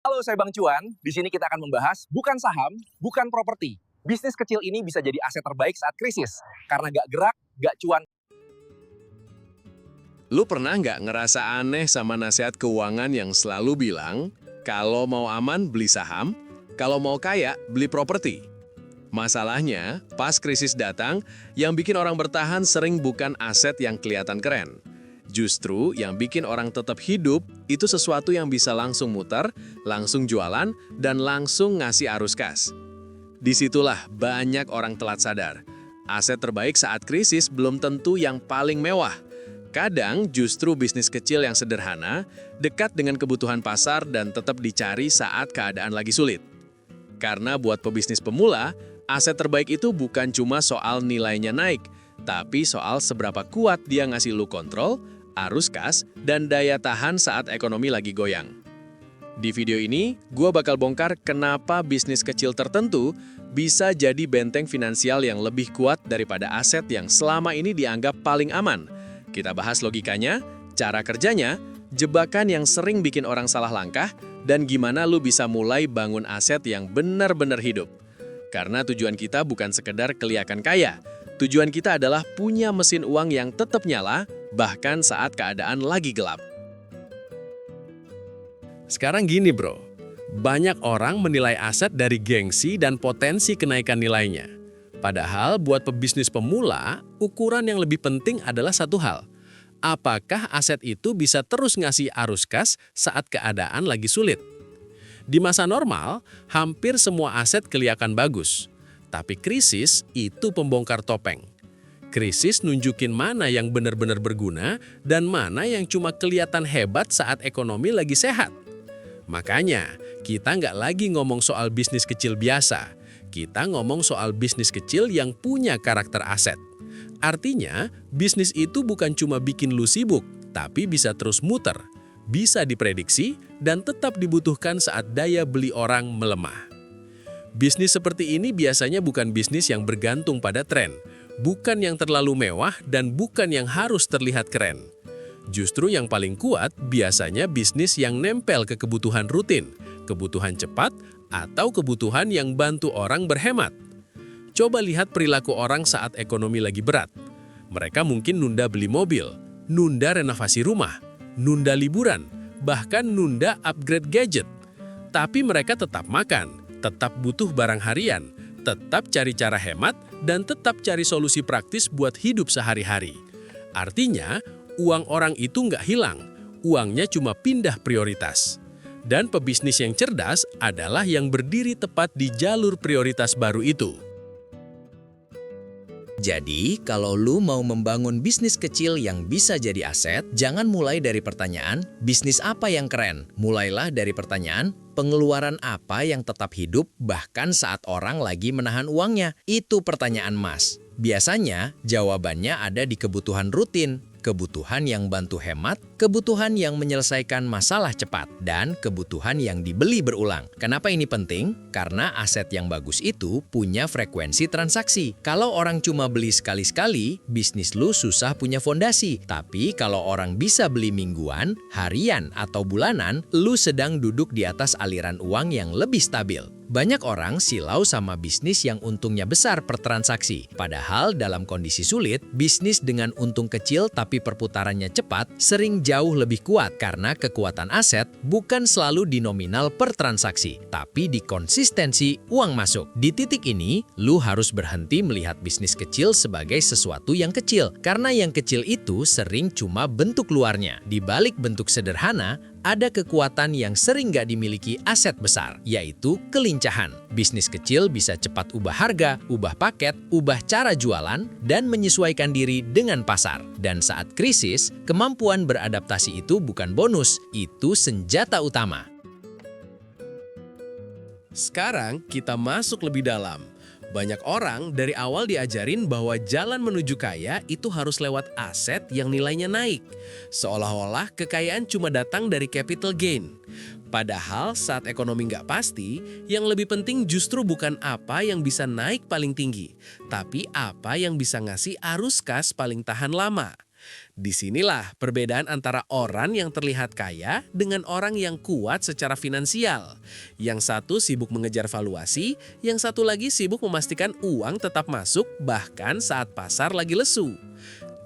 Halo, saya Bang Cuan. Di sini kita akan membahas bukan saham, bukan properti. Bisnis kecil ini bisa jadi aset terbaik saat krisis. Karena gak gerak, gak cuan. Lu pernah nggak ngerasa aneh sama nasihat keuangan yang selalu bilang, kalau mau aman beli saham, kalau mau kaya beli properti? Masalahnya, pas krisis datang, yang bikin orang bertahan sering bukan aset yang kelihatan keren. Justru yang bikin orang tetap hidup itu sesuatu yang bisa langsung muter, langsung jualan, dan langsung ngasih arus kas. Disitulah banyak orang telat sadar. Aset terbaik saat krisis belum tentu yang paling mewah. Kadang justru bisnis kecil yang sederhana, dekat dengan kebutuhan pasar dan tetap dicari saat keadaan lagi sulit. Karena buat pebisnis pemula, aset terbaik itu bukan cuma soal nilainya naik, tapi soal seberapa kuat dia ngasih lu kontrol, arus kas, dan daya tahan saat ekonomi lagi goyang. Di video ini, gua bakal bongkar kenapa bisnis kecil tertentu bisa jadi benteng finansial yang lebih kuat daripada aset yang selama ini dianggap paling aman. Kita bahas logikanya, cara kerjanya, jebakan yang sering bikin orang salah langkah, dan gimana lu bisa mulai bangun aset yang benar-benar hidup. Karena tujuan kita bukan sekedar kelihatan kaya, tujuan kita adalah punya mesin uang yang tetap nyala, bahkan saat keadaan lagi gelap. Sekarang gini bro, banyak orang menilai aset dari gengsi dan potensi kenaikan nilainya. Padahal buat pebisnis pemula, ukuran yang lebih penting adalah satu hal. Apakah aset itu bisa terus ngasih arus kas saat keadaan lagi sulit? Di masa normal, hampir semua aset kelihatan bagus. Tapi krisis itu pembongkar topeng. Krisis nunjukin mana yang benar-benar berguna dan mana yang cuma kelihatan hebat saat ekonomi lagi sehat. Makanya, kita nggak lagi ngomong soal bisnis kecil biasa. Kita ngomong soal bisnis kecil yang punya karakter aset. Artinya, bisnis itu bukan cuma bikin lu sibuk, tapi bisa terus muter, bisa diprediksi, dan tetap dibutuhkan saat daya beli orang melemah. Bisnis seperti ini biasanya bukan bisnis yang bergantung pada tren, bukan yang terlalu mewah, dan bukan yang harus terlihat keren. Justru yang paling kuat biasanya bisnis yang nempel ke kebutuhan rutin, kebutuhan cepat, atau kebutuhan yang bantu orang berhemat. Coba lihat perilaku orang saat ekonomi lagi berat. Mereka mungkin nunda beli mobil, nunda renovasi rumah, nunda liburan, bahkan nunda upgrade gadget. Tapi mereka tetap makan, tetap butuh barang harian, tetap cari cara hemat, dan tetap cari solusi praktis buat hidup sehari-hari. Artinya, uang orang itu nggak hilang, uangnya cuma pindah prioritas. Dan pebisnis yang cerdas adalah yang berdiri tepat di jalur prioritas baru itu. Jadi, kalau lu mau membangun bisnis kecil yang bisa jadi aset, jangan mulai dari pertanyaan, bisnis apa yang keren? Mulailah dari pertanyaan, pengeluaran apa yang tetap hidup bahkan saat orang lagi menahan uangnya? Itu pertanyaan emas. Biasanya, jawabannya ada di kebutuhan rutin, kebutuhan yang bantu hemat, kebutuhan yang menyelesaikan masalah cepat, dan kebutuhan yang dibeli berulang. Kenapa ini penting? Karena aset yang bagus itu punya frekuensi transaksi. Kalau orang cuma beli sekali-sekali, bisnis lu susah punya fondasi. Tapi kalau orang bisa beli mingguan, harian, atau bulanan, lu sedang duduk di atas aliran uang yang lebih stabil. Banyak orang silau sama bisnis yang untungnya besar per transaksi. Padahal dalam kondisi sulit, bisnis dengan untung kecil tapi perputarannya cepat sering jauh lebih kuat karena kekuatan aset bukan selalu di nominal per transaksi, tapi di konsistensi uang masuk. Di titik ini, lu harus berhenti melihat bisnis kecil sebagai sesuatu yang kecil, karena yang kecil itu sering cuma bentuk luarnya. Di balik bentuk sederhana, ada kekuatan yang sering nggak dimiliki aset besar, yaitu kelincahan. Bisnis kecil bisa cepat ubah harga, ubah paket, ubah cara jualan, dan menyesuaikan diri dengan pasar. Dan saat krisis, kemampuan beradaptasi itu bukan bonus, itu senjata utama. Sekarang kita masuk lebih dalam. Banyak orang dari awal diajarin bahwa jalan menuju kaya itu harus lewat aset yang nilainya naik. Seolah-olah kekayaan cuma datang dari capital gain. Padahal saat ekonomi nggak pasti, yang lebih penting justru bukan apa yang bisa naik paling tinggi, tapi apa yang bisa ngasih arus kas paling tahan lama. Disinilah perbedaan antara orang yang terlihat kaya dengan orang yang kuat secara finansial. Yang satu sibuk mengejar valuasi, yang satu lagi sibuk memastikan uang tetap masuk bahkan saat pasar lagi lesu.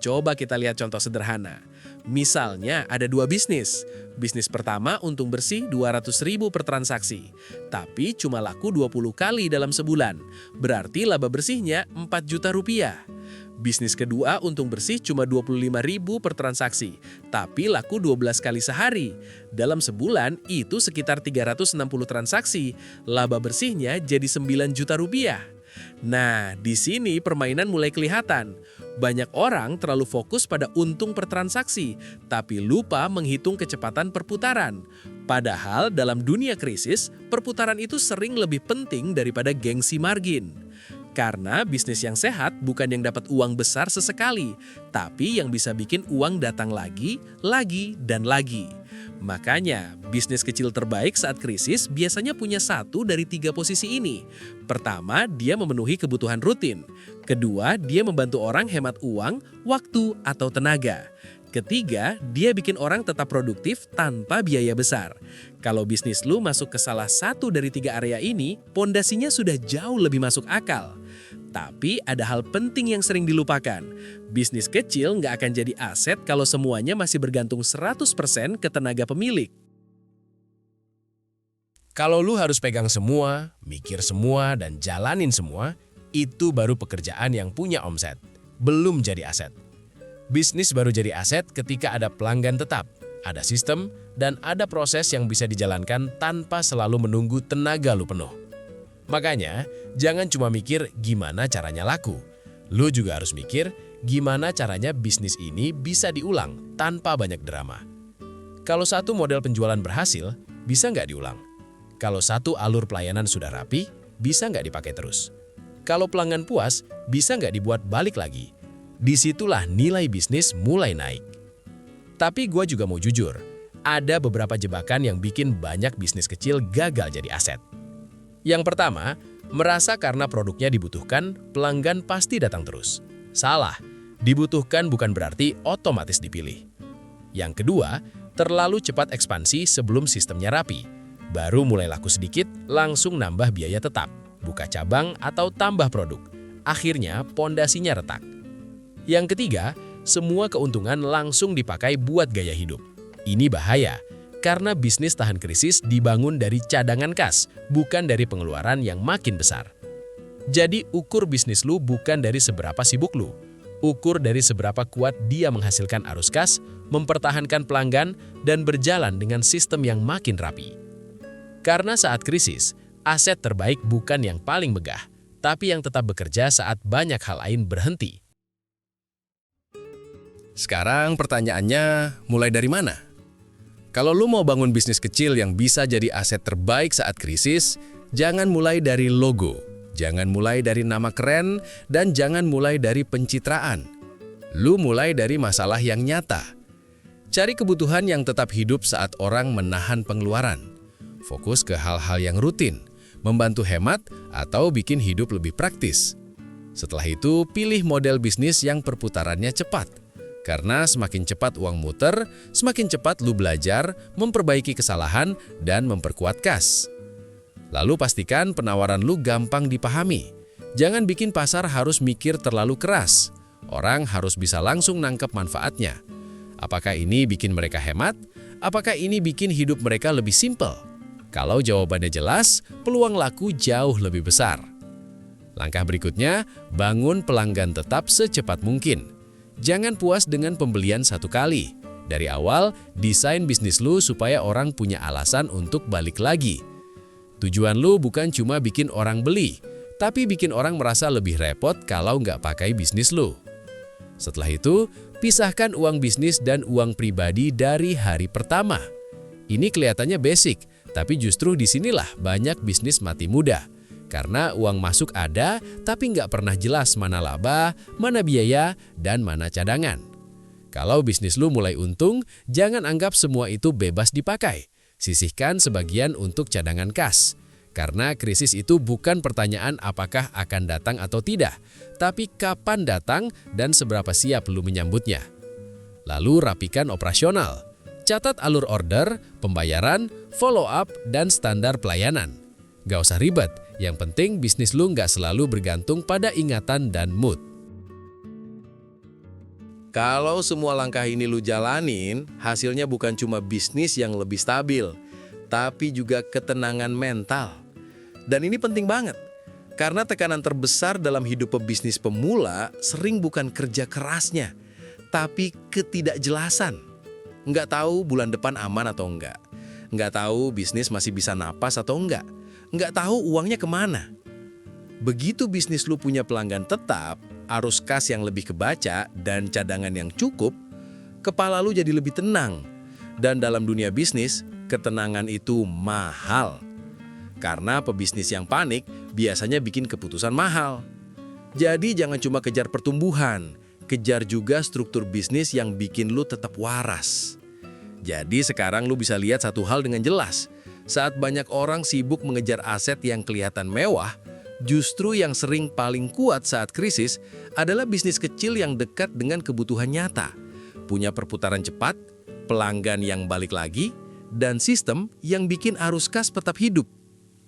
Coba kita lihat contoh sederhana. Misalnya ada dua bisnis. Bisnis pertama untung bersih 200.000 per transaksi. Tapi cuma laku 20 kali dalam sebulan. Berarti laba bersihnya 4 juta rupiah. Bisnis kedua untung bersih cuma 25.000 per transaksi. Tapi laku 12 kali sehari. Dalam sebulan itu sekitar 360 transaksi. Laba bersihnya jadi 9 juta rupiah. Nah, di sini permainan mulai kelihatan. Banyak orang terlalu fokus pada untung per transaksi, tapi lupa menghitung kecepatan perputaran. Padahal dalam dunia krisis, perputaran itu sering lebih penting daripada gengsi margin. Karena bisnis yang sehat bukan yang dapat uang besar sesekali, tapi yang bisa bikin uang datang lagi, dan lagi. Makanya, bisnis kecil terbaik saat krisis biasanya punya 1 dari 3 posisi ini. Pertama, dia memenuhi kebutuhan rutin. Kedua, dia membantu orang hemat uang, waktu, atau tenaga. Ketiga, dia bikin orang tetap produktif tanpa biaya besar. Kalau bisnis lu masuk ke salah satu dari 3 area ini, pondasinya sudah jauh lebih masuk akal. Tapi ada hal penting yang sering dilupakan. Bisnis kecil nggak akan jadi aset kalau semuanya masih bergantung 100% ke tenaga pemilik. Kalau lu harus pegang semua, mikir semua, dan jalanin semua, itu baru pekerjaan yang punya omset, belum jadi aset. Bisnis baru jadi aset ketika ada pelanggan tetap, ada sistem, dan ada proses yang bisa dijalankan tanpa selalu menunggu tenaga lu penuh. Makanya, jangan cuma mikir gimana caranya laku. Lu juga harus mikir gimana caranya bisnis ini bisa diulang tanpa banyak drama. Kalau satu model penjualan berhasil, bisa nggak diulang? Kalau satu alur pelayanan sudah rapi, bisa nggak dipakai terus? Kalau pelanggan puas, bisa nggak dibuat balik lagi? Disitulah nilai bisnis mulai naik. Tapi gue juga mau jujur, ada beberapa jebakan yang bikin banyak bisnis kecil gagal jadi aset. Yang pertama, merasa karena produknya dibutuhkan, pelanggan pasti datang terus. Salah, dibutuhkan bukan berarti otomatis dipilih. Yang kedua, terlalu cepat ekspansi sebelum sistemnya rapi. Baru mulai laku sedikit, langsung nambah biaya tetap, buka cabang atau tambah produk. Akhirnya, pondasinya retak. Yang ketiga, semua keuntungan langsung dipakai buat gaya hidup. Ini bahaya. Karena bisnis tahan krisis dibangun dari cadangan kas, bukan dari pengeluaran yang makin besar. Jadi ukur bisnis lu bukan dari seberapa sibuk lu. Ukur dari seberapa kuat dia menghasilkan arus kas, mempertahankan pelanggan, dan berjalan dengan sistem yang makin rapi. Karena saat krisis, aset terbaik bukan yang paling megah, tapi yang tetap bekerja saat banyak hal lain berhenti. Sekarang pertanyaannya, mulai dari mana? Kalau lu mau bangun bisnis kecil yang bisa jadi aset terbaik saat krisis, jangan mulai dari logo, jangan mulai dari nama keren, dan jangan mulai dari pencitraan. Lu mulai dari masalah yang nyata. Cari kebutuhan yang tetap hidup saat orang menahan pengeluaran. Fokus ke hal-hal yang rutin, membantu hemat, atau bikin hidup lebih praktis. Setelah itu, pilih model bisnis yang perputarannya cepat. Karena semakin cepat uang muter, semakin cepat lu belajar, memperbaiki kesalahan, dan memperkuat kas. Lalu pastikan penawaran lu gampang dipahami. Jangan bikin pasar harus mikir terlalu keras. Orang harus bisa langsung nangkep manfaatnya. Apakah ini bikin mereka hemat? Apakah ini bikin hidup mereka lebih simpel? Kalau jawabannya jelas, peluang laku jauh lebih besar. Langkah berikutnya, bangun pelanggan tetap secepat mungkin. Jangan puas dengan pembelian satu kali. Dari awal, desain bisnis lu supaya orang punya alasan untuk balik lagi. Tujuan lu bukan cuma bikin orang beli, tapi bikin orang merasa lebih repot kalau nggak pakai bisnis lu. Setelah itu, pisahkan uang bisnis dan uang pribadi dari hari pertama. Ini kelihatannya basic, tapi justru disinilah banyak bisnis mati muda. Karena uang masuk ada, tapi nggak pernah jelas mana laba, mana biaya, dan mana cadangan. Kalau bisnis lu mulai untung, jangan anggap semua itu bebas dipakai. Sisihkan sebagian untuk cadangan kas. Karena krisis itu bukan pertanyaan apakah akan datang atau tidak, tapi kapan datang dan seberapa siap lu menyambutnya. Lalu rapikan operasional. Catat alur order, pembayaran, follow up, dan standar pelayanan. Gak usah ribet, yang penting bisnis lu nggak selalu bergantung pada ingatan dan mood. Kalau semua langkah ini lu jalanin, hasilnya bukan cuma bisnis yang lebih stabil, tapi juga ketenangan mental. Dan ini penting banget, karena tekanan terbesar dalam hidup pebisnis pemula sering bukan kerja kerasnya, tapi ketidakjelasan. Nggak tahu bulan depan aman atau enggak. Nggak tahu bisnis masih bisa napas atau enggak. Nggak tahu uangnya kemana. Begitu bisnis lu punya pelanggan tetap, arus kas yang lebih kebaca, dan cadangan yang cukup, kepala lu jadi lebih tenang. Dan dalam dunia bisnis, ketenangan itu mahal. Karena pebisnis yang panik biasanya bikin keputusan mahal. Jadi jangan cuma kejar pertumbuhan, kejar juga struktur bisnis yang bikin lu tetap waras. Jadi sekarang lu bisa lihat satu hal dengan jelas. Saat banyak orang sibuk mengejar aset yang kelihatan mewah, justru yang sering paling kuat saat krisis adalah bisnis kecil yang dekat dengan kebutuhan nyata. Punya perputaran cepat, pelanggan yang balik lagi, dan sistem yang bikin arus kas tetap hidup.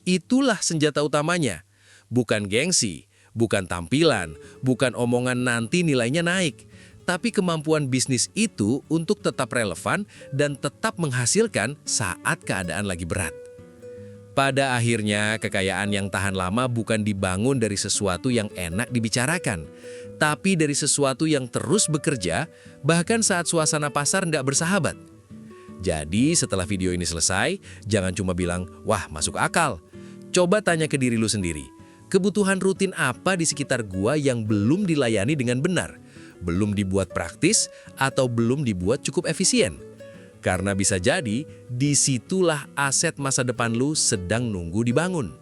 Itulah senjata utamanya. Bukan gengsi, bukan tampilan, bukan omongan nanti nilainya naik. Tapi kemampuan bisnis itu untuk tetap relevan dan tetap menghasilkan saat keadaan lagi berat. Pada akhirnya, kekayaan yang tahan lama bukan dibangun dari sesuatu yang enak dibicarakan, tapi dari sesuatu yang terus bekerja, bahkan saat suasana pasar nggak bersahabat. Jadi, setelah video ini selesai, jangan cuma bilang, wah masuk akal. Coba tanya ke diri lu sendiri, kebutuhan rutin apa di sekitar gua yang belum dilayani dengan benar, belum dibuat praktis, atau belum dibuat cukup efisien? Karena bisa jadi, disitulah aset masa depan lu sedang nunggu dibangun.